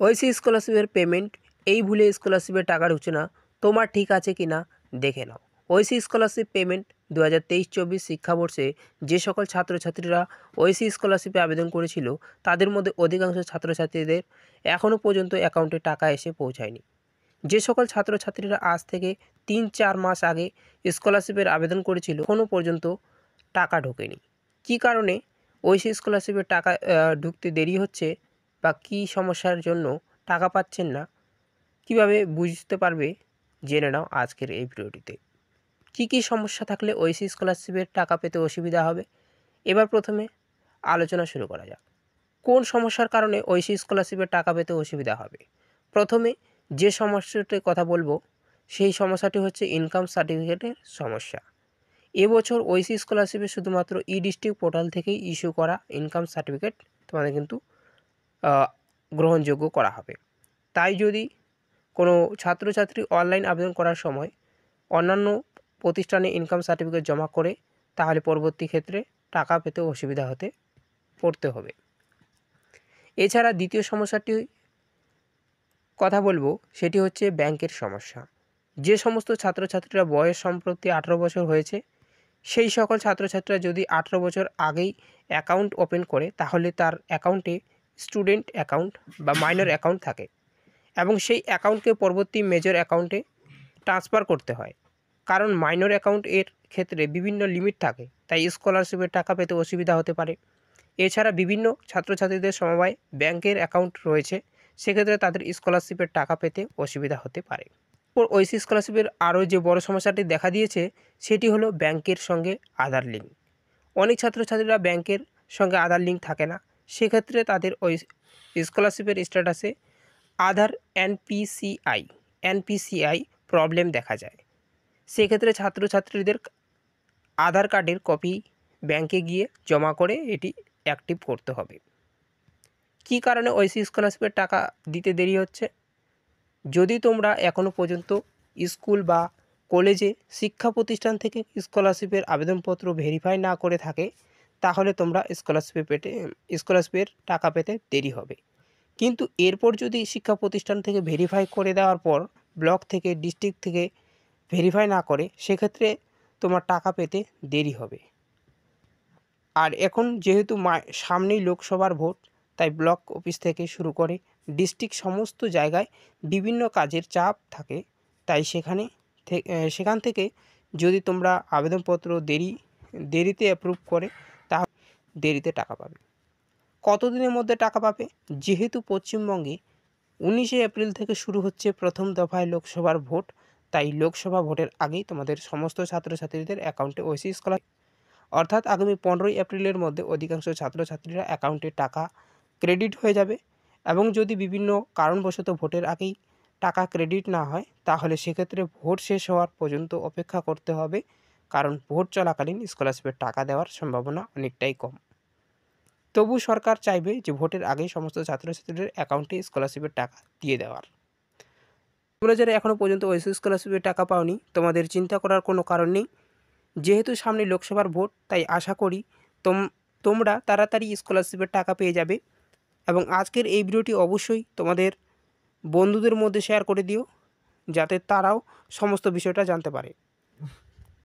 ওইসি স্কলারশিপের পেমেন্ট এই ভুলে স্কলারশিপের টাকা ঢুকছে না, তোমার ঠিক আছে কি না দেখে নাও। ওইসি স্কলারশিপ পেমেন্ট 2023-24 শিক্ষাবর্ষে যে সকল ছাত্রছাত্রীরা ওইসি স্কলারশিপে আবেদন করেছিল তাদের মধ্যে অধিকাংশ ছাত্রছাত্রীদের এখনও পর্যন্ত অ্যাকাউন্টে টাকা এসে পৌঁছায়নি। যে সকল ছাত্রছাত্রীরা আজ থেকে 3-4 মাস আগে স্কলারশিপের আবেদন করেছিল এখনও পর্যন্ত টাকা ঢোকেনি। কী কারণে ওইসি স্কলারশিপের টাকা ঢুকতে দেরি হচ্ছে বা কী সমস্যার জন্য টাকা পাচ্ছেন না, কিভাবে বুঝতে পারবে জেনে নাও আজকের এই ভিডিওটিতে। কী কী সমস্যা থাকলে ওইসি স্কলারশিপের টাকা পেতে অসুবিধা হবে, এবার প্রথমে আলোচনা শুরু করা যাক। কোন সমস্যার কারণে ওইসি স্কলারশিপের টাকা পেতে অসুবিধা হবে। প্রথমে যে সমস্যাটির কথা বলবো সেই সমস্যাটি হচ্ছে ইনকাম সার্টিফিকেটের সমস্যা। এবছর ওইসি স্কলারশিপে শুধুমাত্র ডিস্ট্রিক্ট পোর্টাল থেকেই ইস্যু করা ইনকাম সার্টিফিকেট তোমাদের কিন্তু গ্রহণযোগ্য করা হবে। তাই যদি কোনো ছাত্রছাত্রী অনলাইন আবেদন করার সময় অন্যান্য প্রতিষ্ঠানে ইনকাম সার্টিফিকেট জমা করে তাহলে পরবর্তী ক্ষেত্রে টাকা পেতে অসুবিধা হতে পড়তে হবে। এছাড়া দ্বিতীয় সমস্যাটি কথা বলবো সেটি হচ্ছে ব্যাংকের সমস্যা। যে সমস্ত ছাত্রছাত্রীরা বয়স সম্প্রতি 18 বছর হয়েছে সেই সকল ছাত্রছাত্রীরা যদি 18 বছর আগেই অ্যাকাউন্ট ওপেন করে তাহলে তার অ্যাকাউন্টে স্টুডেন্ট অ্যাকাউন্ট বা মাইনর অ্যাকাউন্ট থাকে এবং সেই অ্যাকাউন্টকে পরবর্তী মেজর অ্যাকাউন্টে ট্রান্সফার করতে হয়। কারণ মাইনর অ্যাকাউন্ট এর ক্ষেত্রে বিভিন্ন লিমিট থাকে, তাই স্কলারশিপের টাকা পেতে অসুবিধা হতে পারে। এছাড়া বিভিন্ন ছাত্রছাত্রীদের সমবায় ব্যাংকের অ্যাকাউন্ট রয়েছে, সেক্ষেত্রে তাদের স্কলারশিপের টাকা পেতে অসুবিধা হতে পারে। ওইসি স্কলারশিপের আরও যে বড় সমস্যাটি দেখা দিয়েছে সেটি হলো ব্যাংকের সঙ্গে আধার লিঙ্ক। অনেক ছাত্রছাত্রীরা ব্যাংকের সঙ্গে আধার লিঙ্ক থাকে না, সেক্ষেত্রে তাদের ওই স্কলারশিপের স্ট্যাটাসে আধার এনপিসিআই প্রবলেম দেখা যায়। সেক্ষেত্রে ছাত্রছাত্রীদের আধার কার্ডের কপি ব্যাংকে গিয়ে জমা করে এটি অ্যাক্টিভ করতে হবে। কী কারণে ওইসি স্কলারশিপের টাকা দিতে দেরি হচ্ছে? যদি তোমরা এখনও পর্যন্ত স্কুল বা কলেজে শিক্ষা প্রতিষ্ঠান থেকে স্কলারশিপের আবেদনপত্র ভেরিফাই না করে থাকে তাহলে তোমরা স্কলারশিপের টাকা পেতে দেরি হবে। কিন্তু এরপর যদি শিক্ষা প্রতিষ্ঠান থেকে ভেরিফাই করে দেওয়ার পর ব্লক থেকে ডিস্ট্রিক্ট থেকে ভেরিফাই না করে সেক্ষেত্রে তোমার টাকা পেতে দেরি হবে। আর এখন যেহেতু সামনেই লোকসভার ভোট, তাই ব্লক অফিস থেকে শুরু করে ডিস্ট্রিক্ট সমস্ত জায়গায় বিভিন্ন কাজের চাপ থাকে, তাই সেখান থেকে যদি তোমরা আবেদনপত্র দেরিতে অ্যাপ্রুভ করে তাহলে দেরিতে টাকা পাবে। কতদিনের মধ্যে টাকা পাবে? যেহেতু পশ্চিমবঙ্গে 19শে এপ্রিল থেকে শুরু হচ্ছে প্রথম দফায় লোকসভার ভোট, তাই লোকসভা ভোটের আগেই তোমাদের সমস্ত ছাত্রছাত্রীদের অ্যাকাউন্টে ওইসি স্কলার অর্থাৎ আগামী 15ই এপ্রিলের মধ্যে অধিকাংশ ছাত্রছাত্রীরা অ্যাকাউন্টে টাকা ক্রেডিট হয়ে যাবে। এবং যদি বিভিন্ন কারণবশত ভোটের আগেই টাকা ক্রেডিট না হয় তাহলে সেক্ষেত্রে ভোট শেষ হওয়ার পর্যন্ত অপেক্ষা করতে হবে, কারণ ভোট চলাকালীন স্কলারশিপের টাকা দেওয়ার সম্ভাবনা অনেকটাই কম। তবু সরকার চাইবে যে ভোটের আগেই সমস্ত ছাত্রছাত্রীদের অ্যাকাউন্টে স্কলারশিপের টাকা দিয়ে দেওয়ার। তোমরা যারা এখনও পর্যন্ত ওইসি স্কলারশিপের টাকা পাওনি তোমাদের চিন্তা করার কোনো কারণ নেই। যেহেতু সামনে লোকসভার ভোট, তাই আশা করি তোমরা তাড়াতাড়ি স্কলারশিপের টাকা পেয়ে যাবে। এবং আজকের এই ভিডিওটি অবশ্যই তোমাদের বন্ধুদের মধ্যে শেয়ার করে দিও যাতে তারাও সমস্ত বিষয়টা জানতে পারে।